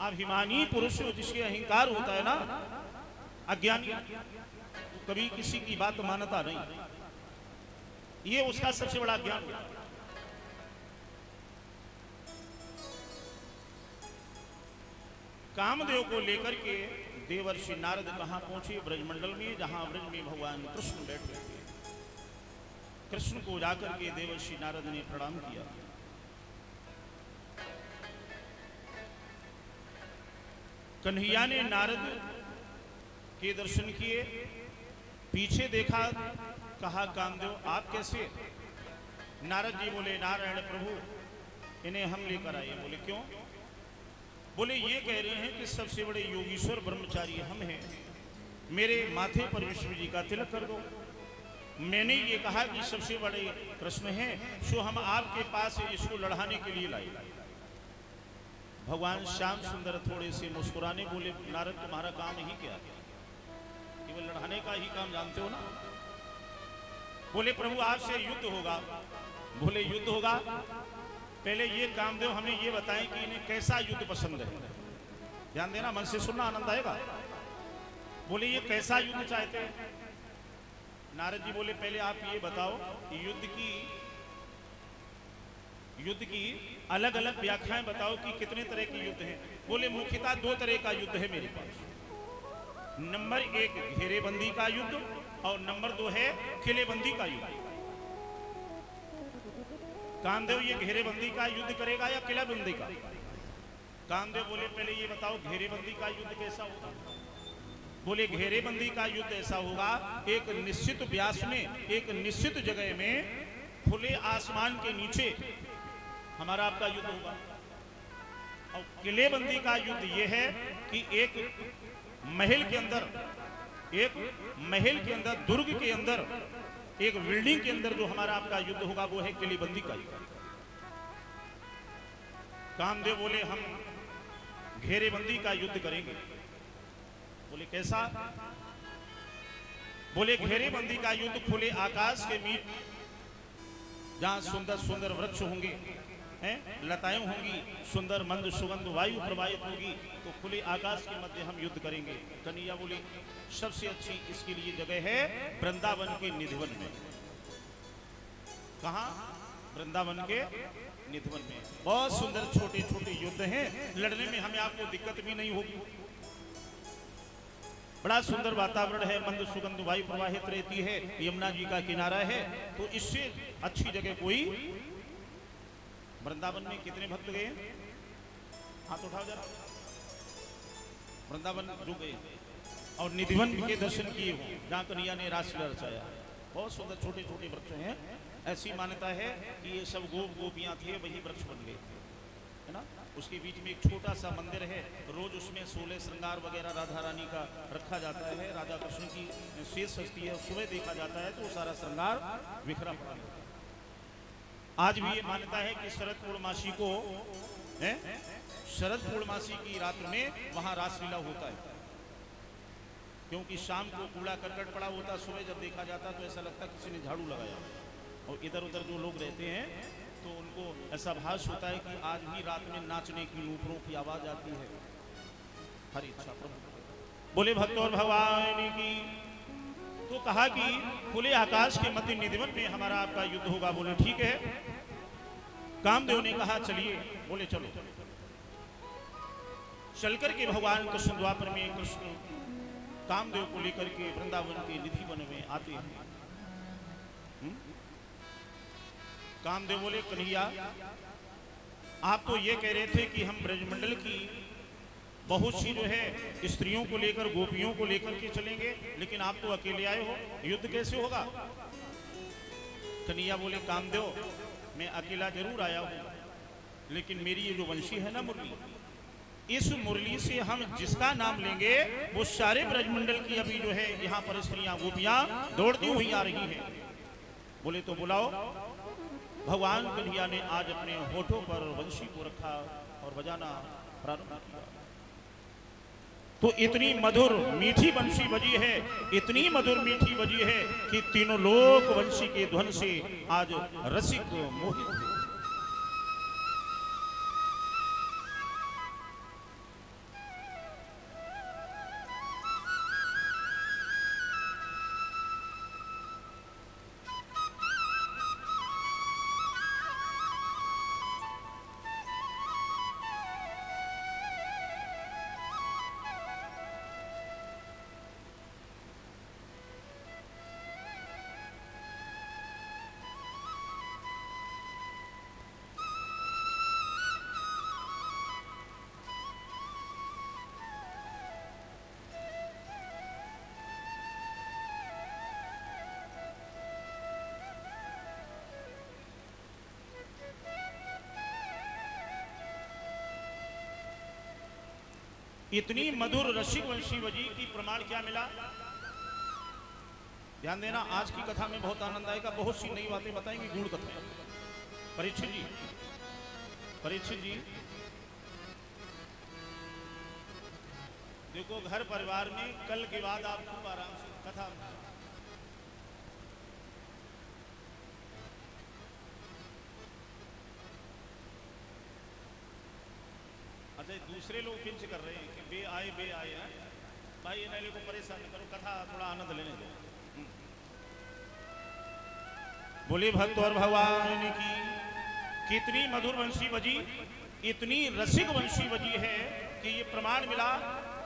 अभिमानी पुरुष जिसके अहंकार होता है ना, अज्ञानी, कभी किसी की बात मानता नहीं, ये उसका सबसे बड़ा ज्ञान। कामदेव को लेकर के देवर्षि नारद कहां पहुंचे? ब्रजमंडल में, जहां ब्रज में भगवान कृष्ण बैठे थे। कृष्ण को जाकर के देवर्षि नारद ने प्रणाम किया। कन्हैया ने नारद के दर्शन किए, पीछे देखा, कहा कामदेव आप कैसे? नारद जी बोले नारायण प्रभु, इन्हें हम लेकर आए। बोले क्यों? बोले ये कह रहे हैं कि सबसे बड़े योगीश्वर ब्रह्मचारी हम हैं, मेरे माथे पर विष्णु जी का तिलक कर दो। मैंने ये कहा कि सबसे बड़े कृष्ण हैं, सो हम आपके पास इसको लड़ाने के लिए लाए। भगवान श्याम सुंदर थोड़े से मुस्कुराने बोले नारद तुम्हारा काम ही क्या है? केवल लड़ाने का ही काम जानते हो ना? बोले प्रभु आपसे युद्ध होगा। बोले युद्ध होगा? पहले ये कामदेव हमें ये बताएं कि इन्हें कैसा युद्ध पसंद है। ध्यान देना, मन से सुनना, आनंद आएगा। बोले ये कैसा युद्ध चाहते हैं? नारद जी बोले पहले आप ये बताओ कि युद्ध की अलग अलग व्याख्याएं बताओ कि कितने तरह के युद्ध हैं। बोले मुख्यतः 2 तरह का युद्ध है मेरे पास। नंबर 1 घेरेबंदी का युद्ध और नंबर 2 है किलेबंदी का युद्ध। कामदेव ये घेरेबंदी का युद्ध करेगा या किलाबंदी का? कामदेव बोले पहले ये बताओ घेरेबंदी का युद्ध कैसा होगा? बोले घेरेबंदी का युद्ध ऐसा होगा, एक निश्चित व्यास में, एक निश्चित जगह में, खुले आसमान के नीचे हमारा आपका युद्ध होगा। और किलेबंदी का युद्ध यह है कि एक महल के अंदर, दुर्ग के अंदर, एक बिल्डिंग के अंदर जो हमारा आपका युद्ध होगा वो है किलेबंदी का युद्ध। कामदेव बोले हम घेरेबंदी का युद्ध करेंगे। बोले कैसा? बोले घेरेबंदी का युद्ध खुले आकाश के बीच, जहां सुंदर सुंदर वृक्ष होंगे, हैं, लताएं होंगी, सुंदर मंद सुगंध वायु प्रवाहित होगी, तो खुले आकाश के मध्य हम युद्ध करेंगे। कन्हैया बोले सबसे अच्छी इसके लिए जगह है वृंदावन के निधिवन में। कहां? वृंदावन के निधिवन में। बहुत सुंदर छोटे छोटे युद्ध हैं, लड़ने में हमें आपको दिक्कत भी नहीं होगी। बड़ा सुंदर वातावरण है, मंद सुगंध वायु प्रवाहित रहती है, यमुना जी का किनारा है, तो इससे अच्छी जगह कोई। वृंदावन में कितने भक्त गए? हाथ उठाओ जरा। वृंदावन जो गए और निधिवन के दर्शन किए हो, जहाँ कन्हैया ने रासलीला रचाया। बहुत सुंदर छोटे छोटे वृक्ष हैं। ऐसी मान्यता है कि ये सब गोप गोपियां थे, वही वृक्ष बन गए, है ना? उसके बीच में एक छोटा सा मंदिर है, रोज उसमें 16 श्रृंगार वगैरह राधा रानी का रखा जाता है, राधा कृष्ण की शेष सजती है, सुबह देखा जाता है तो सारा श्रृंगार बिखरा पड़ा है। आज भी ये मान्यता है कि शरद पूर्णमासी को, शरद पूर्णमासी की रात में वहां रासलीला होता है, क्योंकि शाम को कूड़ा करकट पड़ा होता, सुबह जब देखा जाता तो ऐसा लगता किसी ने झाड़ू लगाया। और इधर उधर जो लोग रहते हैं तो उनको ऐसा भास होता है कि आज भी रात में नाचने की नूपुरों की आवाज आती है। हरि इच्छा प्रभु। बोले भक्त और भगवान की। तो कहा कि खुले आकाश के मध्य निधिवन में हमारा आपका युद्ध होगा। बोले ठीक है। कामदेव ने कहा चलिए। बोले चलो। चलकर के भगवान कृष्ण द्वापर में कृष्ण कामदेव को लेकर के वृंदावन के निधिवन में आते हैं। कामदेव बोले कन्हैया, आप तो ये कह रहे थे कि हम ब्रजमंडल की बहुत सी जो है स्त्रियों को लेकर, गोपियों को लेकर के चलेंगे, लेकिन आप तो अकेले आए हो, युद्ध कैसे होगा? कन्हैया बोले कामदेव, मैं अकेला जरूर आया हूं, लेकिन मेरी ये जो वंशी है ना मुरली, इस मुरली से हम जिसका नाम लेंगे वो सारे ब्रजमंडल की अभी जो है यहाँ पर स्त्रियां गोपियां दौड़ती हुई आ रही हैं। बोले तो बुलाओ। भगवान कन्हैया ने आज अपने होठों पर वंशी को रखा और बजाना प्रारंभ किया। तो इतनी मधुर मीठी वंशी बजी है, इतनी मधुर मीठी बजी है कि तीनों लोग वंशी के ध्वन से आज रसिक मोहित थे। इतनी मधुर रसिक वंशी वजी की प्रमाण क्या मिला? ध्यान देना, आज की कथा में बहुत आनंद आएगा, बहुत सी नई बातें बताएंगे, गुण कथा। परीक्षित जी देखो, घर परिवार में कल के बाद आप खूब आराम से कथा। अच्छा, दूसरे लोग पिंच कर रहे हैं कि बे आए हैं। भाई इन्हें को परेशान नहीं करो, कथा थोड़ा आनंद लेने दो। बोले भक्त और भगवान की कितनी मधुर वंशी बजी, इतनी रसिक वंशी बजी है कि ये प्रमाण मिला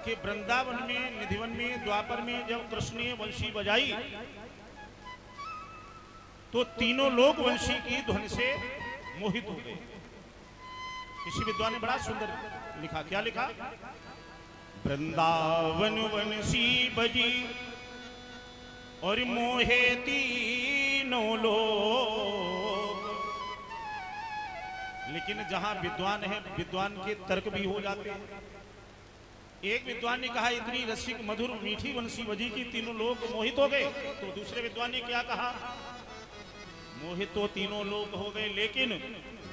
कि वृंदावन में, निधिवन में, द्वापर में जब कृष्ण ने वंशी बजाई तो तीनों लोग वंशी की ध्वनि से मोहित हो गए। किसी विद्वान ने बड़ा सुंदर लिखा, क्या लिखा? वृंदावन वंशी बजी और मोहे तीनों लोग। लेकिन जहां विद्वान है, विद्वान के तर्क भी हो जाते हैं। एक विद्वान ने कहा इतनी रसिक मधुर मीठी वंशी बजी की तीनों लोग मोहित हो गए, तो दूसरे विद्वान ने क्या कहा? मोहित तो तीनों लोग हो गए, लेकिन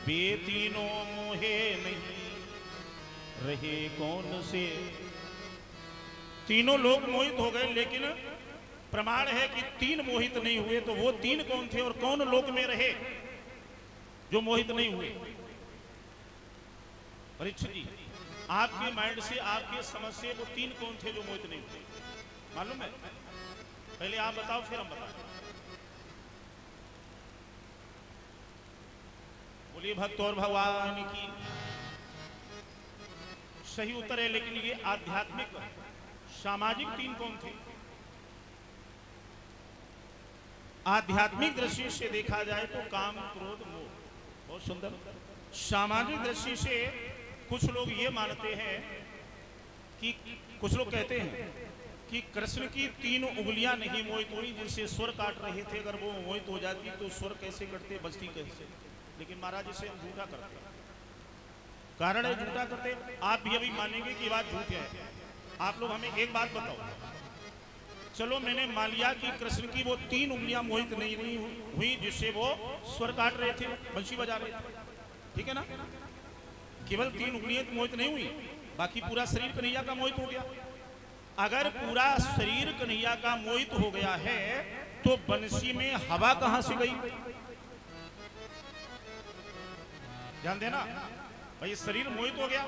वे तीनों मोहे नहीं रहे कौन से? तीनों लोग मोहित हो गए, लेकिन प्रमाण है कि तीन मोहित नहीं हुए, तो वो तीन कौन थे और कौन लोक में रहे जो मोहित नहीं हुए? परीक्षित जी, आपके माइंड से, आपके समझ से वो तीन कौन थे जो मोहित नहीं हुए? मालूम है? पहले आप बताओ, फिर हम बताओ। बोलिए भक्त और भगवान की। सही उत्तर है, लेकिन ये आध्यात्मिक सामाजिक तीन कौन थे? आध्यात्मिक दृष्टि से देखा जाए तो काम, क्रोध, मोह। बहुत सुंदर। सामाजिक दृष्टि से कुछ लोग ये मानते हैं कि, कुछ लोग कहते हैं कि कृष्ण की तीन उंगलियां नहीं मोहित हुई, जिनसे स्वर काट रहे थे, अगर वो मोहित हो जाती तो स्वर कैसे कटते, बजती कैसे? लेकिन महाराज इसे हम झूठा करते हैं। कारण है झूठा करते, आप भी अभी मानेंगे कि बात झूठ है। आप लोग हमें एक बात बताओ, चलो मैंने मान लिया कि कृष्ण की वो तीन उंगलियां मोहित नहीं हुई जिससे वो स्वर काट रहे थे, बंशी बजा रहे थे, ठीक है ना? केवल तीन उंगलियां मोहित नहीं हुई, बाकी पूरा शरीर कन्हैया का मोहित हो गया। अगर पूरा शरीर कन्हैया का मोहित हो गया है तो बंसी में हवा कहां से गई? ध्यान देना भाई, शरीर मोहित हो गया,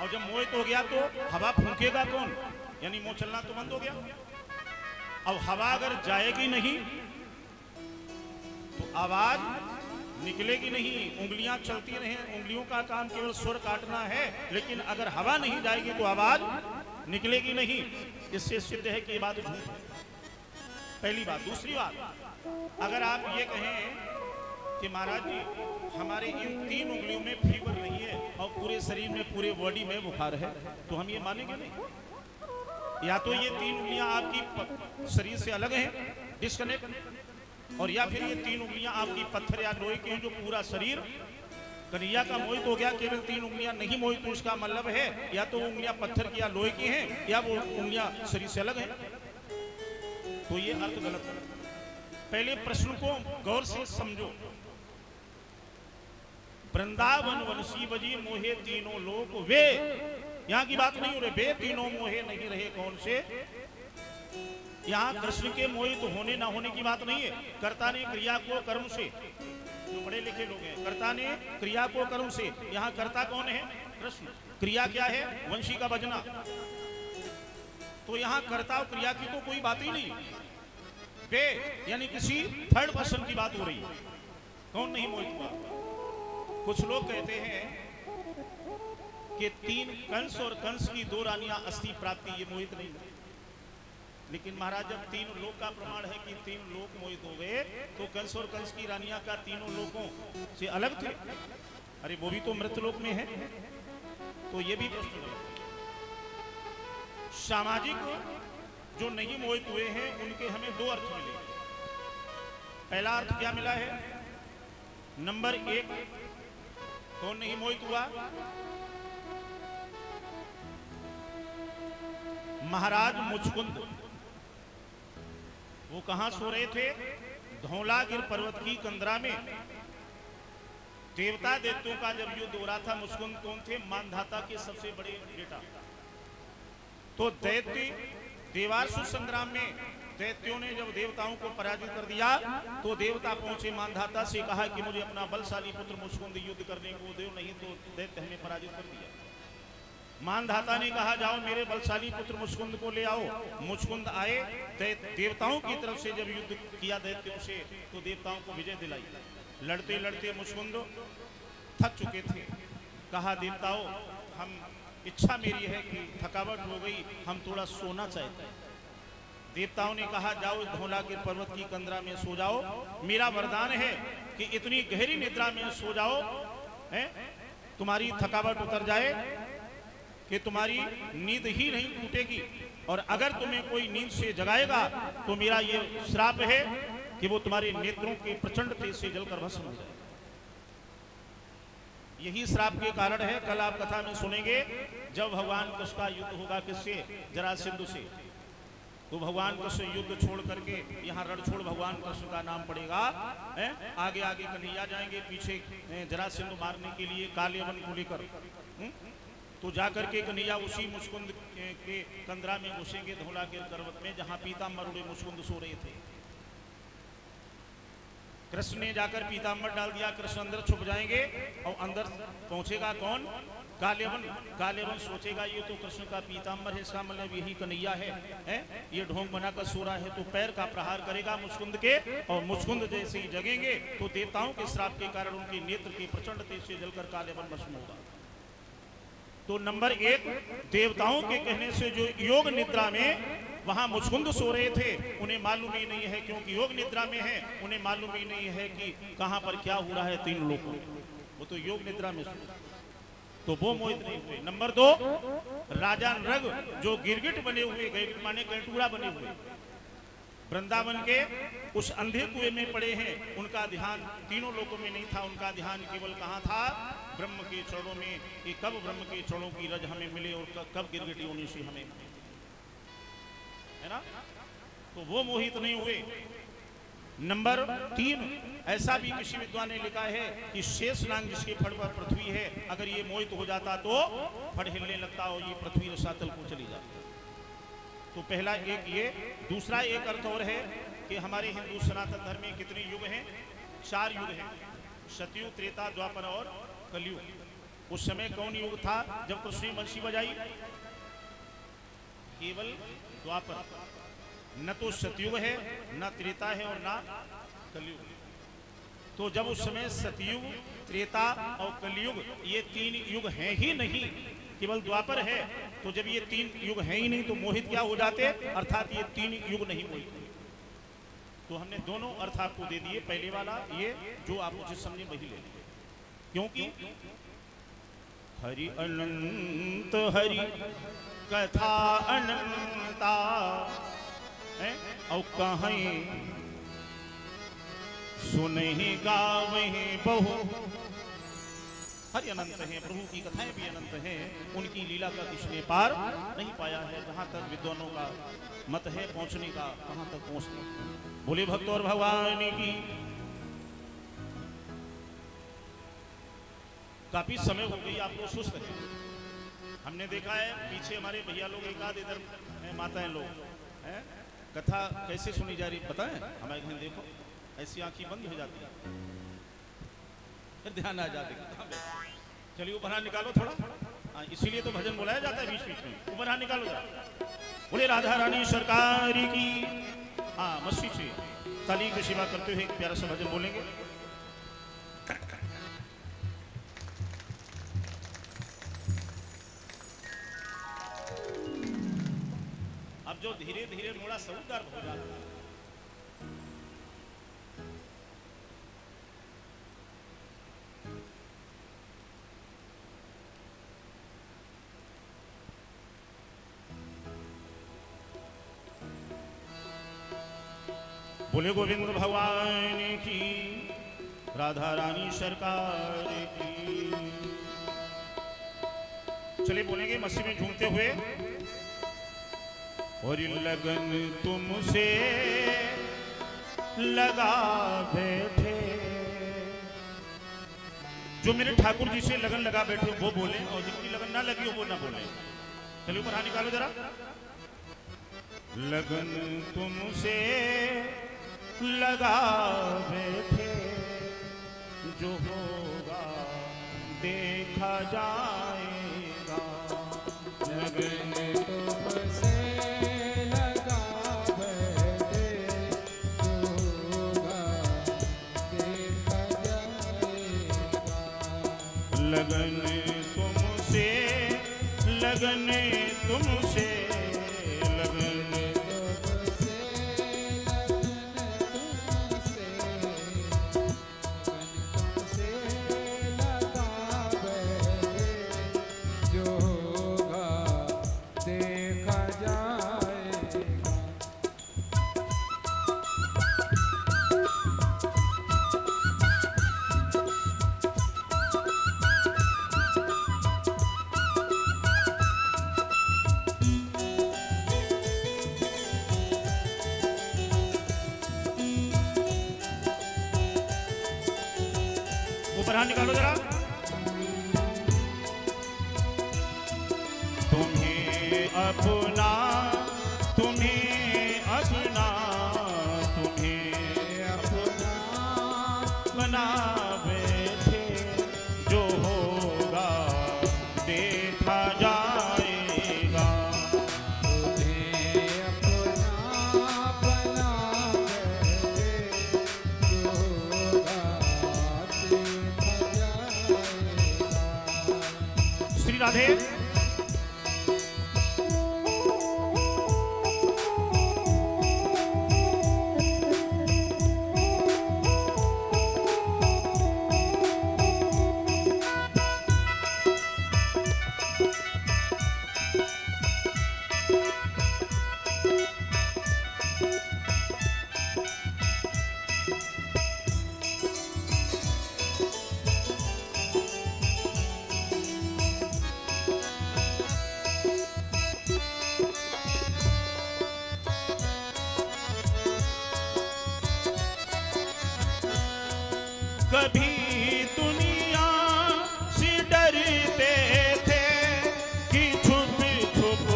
और जब मोहित हो गया तो हवा फूंकेगा कौन? यानी मुंह चलना तो बंद हो गया। अब हवा अगर जाएगी नहीं तो आवाज निकलेगी नहीं, उंगलियां चलती रहें, उंगलियों का काम केवल स्वर काटना है, लेकिन अगर हवा नहीं जाएगी तो आवाज निकलेगी नहीं। इससे सिद्ध है कि ये बात झूठ है, पहली बात। दूसरी बात, अगर आप ये कहें कि महाराज जी हमारे इन तीन उंगलियों में फीवर नहीं है और पूरे शरीर में, पूरे बॉडी में बुखार है, तो हम ये मानेंगे नहीं। या तो ये तीन उंगलियां आपकी शरीर से अलग हैं, डिस्कनेक्ट, और या फिर ये तीन उंगलियां आपकी पत्थर या लोहे की हैं जो पूरा शरीर कन्हैया का मोहित हो गया, केवल तीन उंगलियां नहीं मोहित, तो इसका मतलब है या तो वो उंगलियां पत्थर की या लोहे की हैं, या वो उंगलियां शरीर से अलग हैं। तो ये अर्थ गलत है। पहले प्रश्न को गौर से समझो। वृंदावन वंशी बजी मोहे तीनों लोग वे, यहां की बात नहीं हो रही, वे तीनों मोहे नहीं रहे कौन से? यहां कृष्ण के मोहित होने ना होने की बात नहीं है। कर्ता ने क्रिया को कर्म से, जो बड़े लिखे लोग हैं, कर्ता ने क्रिया को कर्म से, यहां कर्ता कौन है? कृष्ण। क्रिया क्या है? वंशी का बजना। तो यहां कर्ता और क्रिया की तो कोई बात ही नहीं, वे यानी किसी थर्ड पर्सन की बात हो रही है। कौन नहीं मोहित हुआ? कुछ लोग कहते हैं कि तीन कंस और कंस की दो रानियां अस्थि प्राप्ति, ये मोहित नहीं हुई। लेकिन महाराज जब तीन लोक का प्रमाण है कि तीन लोक मोहित हो गए, तो कंस और कंस की रानियां का तीनों लोकों से अलग थे? अरे वो भी तो मृतलोक में है, तो ये भी प्रश्न है। सामाजिक जो नहीं मोहित हुए हैं उनके हमें दो अर्थ मिले। पहला अर्थ क्या मिला है? नंबर एक, कौन नहीं मोहित हुआ? महाराज मुचकुंद वो कहां सो रहे थे? धौलागिर पर्वत की कंदरा में। देवता दैत्यों का जब युद्ध हो रहा था, मुचकुंद कौन थे? मानधाता के सबसे बड़े बेटा। तो दैत्य देवासुर संग्राम में दैत्यों ने जब देवताओं को पराजित कर दिया तो देवता पहुंचे मानधाता से, कहा कि मुझे अपना बलशाली पुत्र मुचकुंद युद्ध करने को दो, नहीं तो दैत्य हमें पराजित कर दिया। मानधाता ने कहा जाओ मेरे बलशाली पुत्र मुचकुंद को ले आओ। मुचकुंद आए, देवताओं की तरफ से जब युद्ध किया दैत्यों से तो देवताओं को विजय दिलाई। लड़ते लड़ते मुचकुंद थक चुके थे। कहा देवताओं, हम इच्छा मेरी है कि थकावट हो गई, हम थोड़ा सोना चाहते हैं। देवताओं ने कहा जाओ धौलागिर पर्वत की कंदरा में सो जाओ, मेरा वरदान है कि इतनी गहरी निद्रा में सो जाओ तुम्हारी थकावट उतर जाए कि तुम्हारी नींद ही नहीं टूटेगी, और अगर तुम्हें कोई नींद से जगाएगा तो मेरा ये श्राप है कि वो तुम्हारे नेत्रों के प्रचंड तेज से जलकर भस्म हो जाए। यही श्राप के कारण है, कल आप कथा में सुनेंगे, जब भगवान कृष्ण का युद्ध होगा किससे? जरासंध से। तो भगवान कृष्ण युद्ध छोड़ करके यहाँ रणछोड़ भगवान कृष्ण का नाम पड़ेगा। आगे आगे कन्हैया जाएंगे, पीछे जरासंध मारने के लिए कालेवन को लेकर। तो जाकर के कन्हैया उसी मुचकुंद के कंदरा में घुसेंगे धौलागिर पर्वत में, जहाँ पीताम्बर उड़े मुचकुंद सो रहे थे। कृष्ण ने जाकर पीताम्बर डाल दिया, कृष्ण अंदर छुप जाएंगे और अंदर पहुंचेगा कौन? कालेवन। कालेवन सोचेगा ये तो कृष्ण का पीताम्बर है, इसका मतलब यही कन्हैया है, ये ढोंग बनाकर सो रहा है। तो पैर का प्रहार करेगा मुचकुंद के, और मुचकुंद जैसे ही जगेंगे तो देवताओं के श्राप के कारण उनके नेत्र के प्रचंड तेज से जलकर कालेवन भस्म होगा। तो नंबर एक, देवताओं के कहने से जो योग निद्रा में वहां मुचकुंद सो रहे थे, उन्हें मालूम ही नहीं है, क्योंकि योग निद्रा में है, उन्हें मालूम ही नहीं है कि कहां पर क्या हो रहा है तीन लोगों में। वो तो योग निद्रा में सो, तो वो मोहित नहीं हुए। नंबर दो, राजा नृग जो गिरगिट बने हुए, गिरगिट माने कैटूरा बने हुए, वृंदावन के उस अंधे कुएं में पड़े हैं, उनका ध्यान तीनों लोकों में नहीं था, उनका ध्यान केवल कहाँ था? ब्रह्म के चरणों में, कि कब ब्रह्म के चरणों की रज हमें मिले और कब गिरगिटी होने से हमें, है ना? तो वो मोहित नहीं हुए। नंबर तीन, ऐसा भी किसी विद्वान ने लिखा है कि शेष नाग जिसके फड़ पर पृथ्वी है, अगर ये मोहित हो जाता तो फड़ हिलने लगता और ये पृथ्वी रसातल को चली जाती। तो पहला एक ये। दूसरा एक अर्थ और है कि हमारे हिंदू सनातन धर्म में कितने युग हैं? 4 युग हैं, सतयुग, त्रेता, द्वापर और कलयुग। उस समय कौन युग था जब कृष्ण बंसी बजाई? केवल द्वापर। न तो सतयुग है, न त्रेता है और न कलयुग। तो जब उस समय सतयुग, त्रेता और कलयुग ये 3 युग हैं ही नहीं, केवल द्वापर है, तो जब ये 3 युग हैं ही नहीं तो मोहित क्या हो जाते? अर्थात ये 3 युग नहीं मोहित। तो हमने दोनों अर्थ आपको दे दिए। पहले वाला ये जो आप मुझे समझे वही ले, क्योंकि हरि अनंत हरि कथा अनंता है, और कहीं सुनहि गावहि बहु। हरि अनंत है, प्रभु की कथाएं भी अनंत हैं, उनकी लीला का किसने पार नहीं पाया है। जहाँ तक विद्वानों का मत है पहुँचने का, कहाँ तक पहुँचते। बोले भक्त और भगवान की। काफी समय हो गई, आप लोग सुस्त हैं। हमने देखा है पीछे हमारे भैया लोग, एक आध इधर माताएं लोग हैं, कथा कैसे सुनी जा रही पता है? हमारे घर देखो ऐसी आंखें बंद हो जाती है, फिर ध्यान आ जाते। चलिए ऊपर हाथ निकालो थोड़ा, इसीलिए तो भजन बुलाया जाता है बीच बीच में। ऊपर हाथ निकालो जरा। बोले राधा रानी सरकार की। हाँ, मस्ती से ताली की सेवा करते हुए एक प्यारा सा भजन बोलेंगे। अब जो धीरे धीरे थोड़ा समुद्र हो जाता है, बोले गोविंद भगवान की, राधा रानी सरकार की। चलिए बोलेंगे मस्ती में झूमते हुए। और लगन तुमसे लगा बैठे। जो मेरे ठाकुर जी से लगन लगा बैठे वो बोले, और जिनकी लगन ना लगी हो वो ना बोले। चलिए ऊपर हाथ निकालो जरा। लगन तुमसे लगा बैठे, जो होगा देखा जाएगा। लगन तुमसे लगा बैठे, जो होगा देखा जाएगा। लगन तुमसे, लगन तुमसे, लगन ऊपर हाथ निकालो जरा। तुम्हें अपना, तुम्हें अपना, तुम्हें अपना बना बैठे, जो होगा देखा जाएगा। तुम्हें अपना बना बैठे, जो होगा देखा जाएगा। श्री राधे। कभी दुनिया से डरते थे कि छुप छुप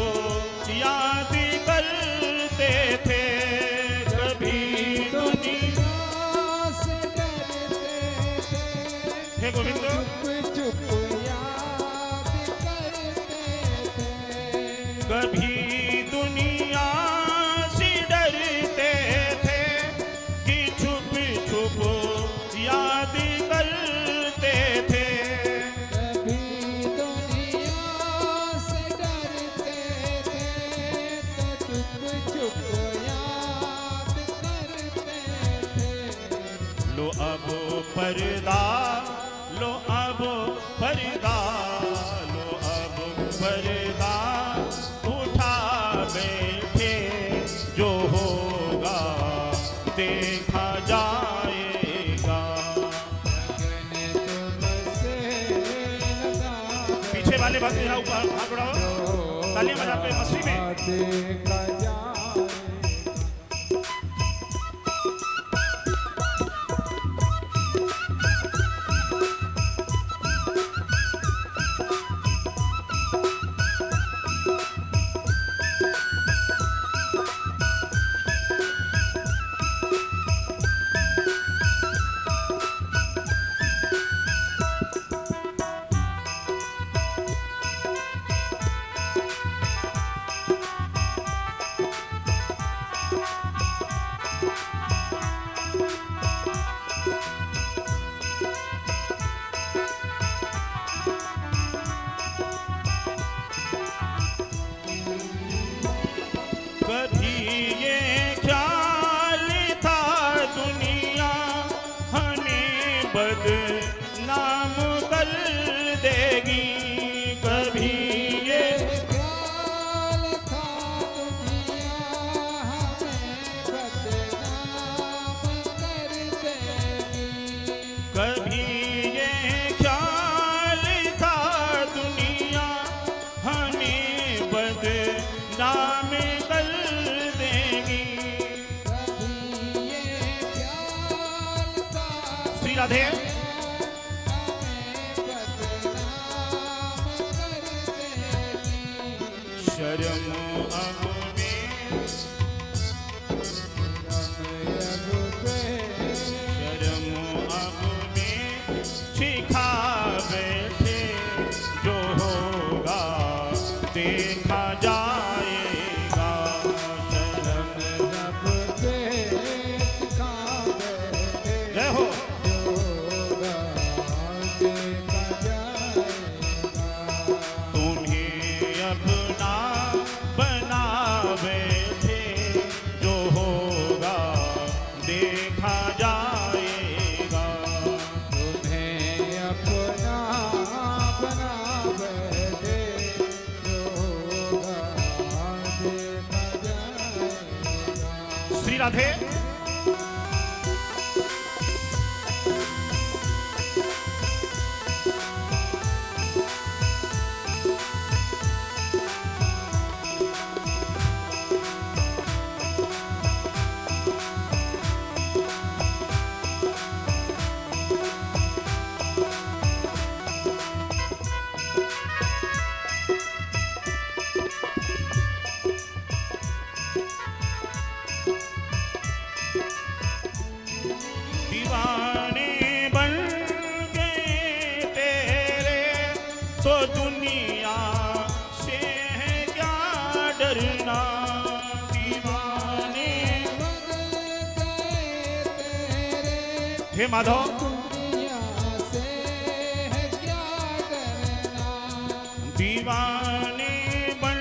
याद करते थे। कभी दुनिया से डरते थे, हे गोविंद, चुप चुप याद करते थे। कभी दुनिया से डरते थे कि छुप छुप याद करते थे। कभी दुनिया से डरते थे, तो चुप चुप याद करते थे। लो अब पर्दा, लो अब पर्दा, लो अब पर्दा उठा बैठे, जो होगा देखा जाएगा। लगन तुमसे लगा पीछे वाले भक्त जरा ऊपर हाथ बढ़ाओ, तालियां बजाते हुए मस्ती में। देखा जाएगा। कभी ये ख्याल था दुनिया हमें बदनाम कर देगी। कभी ये ख्याल था दुनिया हमें बदनाम कर देगी। कभी ये ख्याल था दुनिया हमें बदनाम बदनाम कर देगी। श्री राधे। शर्म अब में, शर्म अब में सिखा बैठे, जो होगा देखा जाएगा। शर्म अब में सिखा बैठे, जय हो, राधे। दीवाने बन गए तेरे, तो दुनिया से है क्या डरना। दीवाने बन गए तेरे, हे माधव, दुनिया से है क्या डरना। दीवाने बन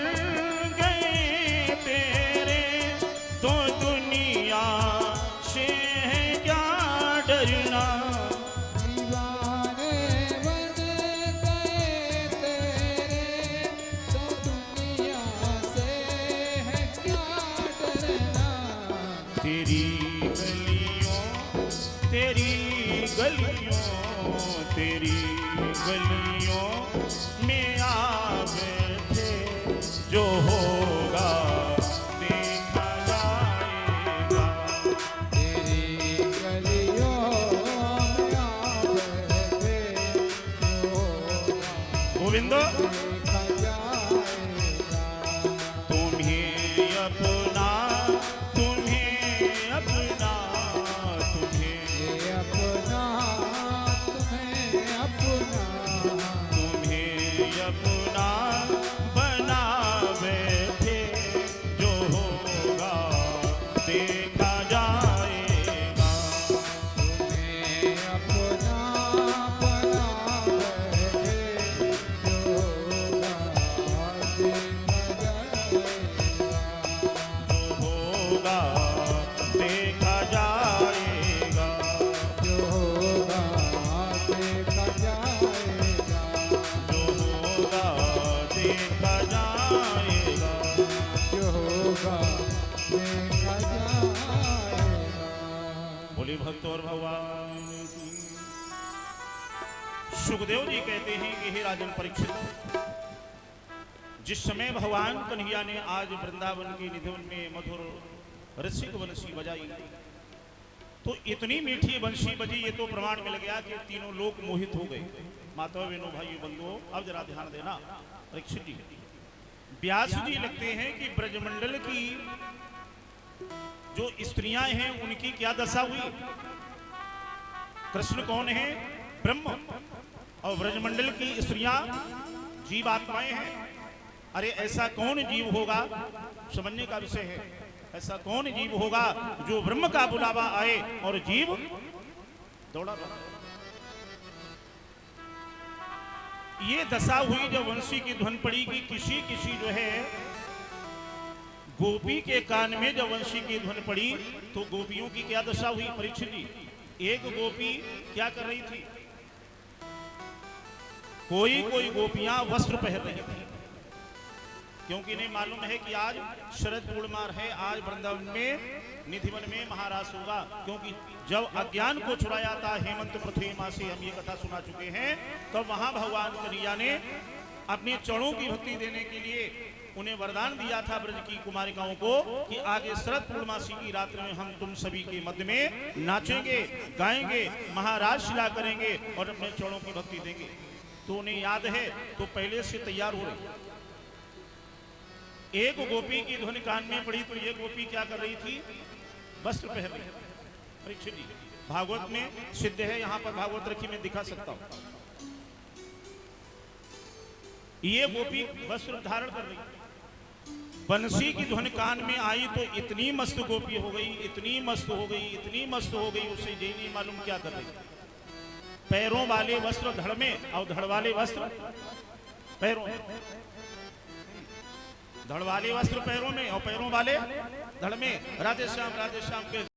गए तेरे, तो दुनिया से है क्या डरना। दीवाने बन गए तेरे, तो दुनिया से है क्या डरना। तेरी गलियों, तेरी गलियों, तेरी गलियों में आ बैठे, जो होगा देखा जाएगा। तेरी गलियों में आ बैठे, जो होगा गोविंदो देखा जाएगा। तुम्हें अपना, तुम्हें अपना, तुम्हें अपना, तुम्हें अपना, तुम्हें अपना बना बैठे, जो होगा देखा जाएगा। तुम्हें अपना बना बैठे, जो होगा देखा जाएगा। जो होगा देखा जाएगा। जो होगा देखा जाएगा। जो होगा देखा जाएगा। जो होगा देखा जाएगा। बोले भक्त और भगवान की। सुखदेव जी कहते हैं कि हे राजन परीक्षित, जिस समय भगवान कन्हैया ने आज वृंदावन के निधन में मधुर रसिक बंसी बजाई, तो इतनी मीठी बंसी बजी, ये तो प्रमाण मिल गया कि तीनों लोग मोहित हो गए। माता बहनों भाइयों बंधुओं, अब जरा ध्यान देना। परीक्षित जी, व्यास जी लिखते हैं कि ब्रजमंडल की जो स्त्रियां हैं उनकी क्या दशा हुई। कृष्ण कौन है? ब्रह्म। और ब्रजमंडल की स्त्रियां जीव आत्माएं हैं। अरे ऐसा कौन जीव होगा, समझने का विषय है। ऐसा कौन जीव होगा जो ब्रह्म का बुलावा आए और जीव दौड़ा रहा। ये दशा हुई जब वंशी की ध्वन पड़ी कि किसी किसी जो है गोपी के कान में जब वंशी की ध्वन पड़ी, तो गोपियों की क्या दशा हुई। परीक्षित जी, एक गोपी क्या कर रही थी, कोई कोई गोपियां वस्त्र पहन रही थी, क्योंकि इन्हें मालूम है कि आज शरद पूर्णिमा है, आज वृंदावन में निधिवन में महाराज होगा। क्योंकि जब अज्ञान को छुड़ाया था हेमंत पृथ्वी माँ से, हम ये कथा सुना चुके हैं, तब वहां भगवान कन्हैया ने अपने चरणों की भक्ति देने के लिए उन्हें वरदान दिया था ब्रज की कुमारिकाओं को कि आगे शरद पूर्णमासी की रात्रि में हम तुम सभी के मध्य में नाचेंगे, गाएंगे, महाराज शिला करेंगे और अपने चरणों की भक्ति देंगे। तो उन्हें याद है, तो पहले से तैयार हो रही। एक गोपी की ध्वनि कान में पड़ी तो ये गोपी क्या कर रही थी? वस्त्र पहन रही। परीक्षित जी, भागवत में सिद्ध है, यहां पर भागवत रखी मैं दिखा सकता हूं। ये गोपी वस्त्र धारण कर रही। बंसी की ध्वनि कान में आई तो इतनी मस्त गोपी हो गई, इतनी मस्त हो गई, इतनी मस्त हो गई, उसे ये नहीं मालूम क्या कर रही। पैरों वाले वस्त्र धड़ में और धड़ वाले वस्त्र पैरों में, धड़ वाले वस्त्र पैरों में और पैरों वाले धड़ में। राधे श्याम के